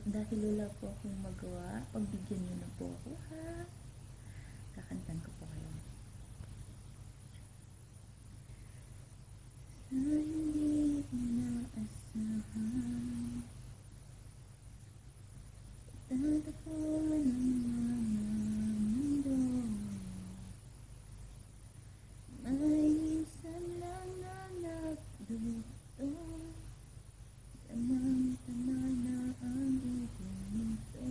dahil wala po akong magawa, pagbigyan niyo na po ako, ha? Kakantan ko po kayo. Sa hindi inaasahan, tatapuan ang mga mundo. May minsan lang na nagduto, samantala na ang itinito.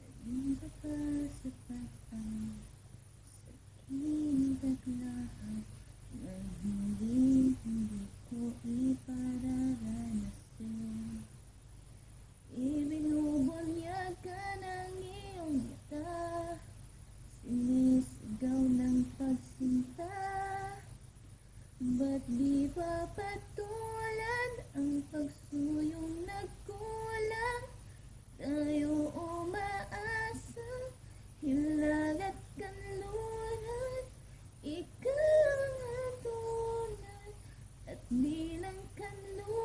Naging baka sapat ang saking taglahat na hindi ko ipararanasin. Ibinubunyag ka ng iyong mata, sinisigaw ng pagsinta. Ba't di ba patulan ang pagsuyong nagkulang? Tayo umaasa, hilal at kanluran. Ikaw ang hatulan at bilang kanluran.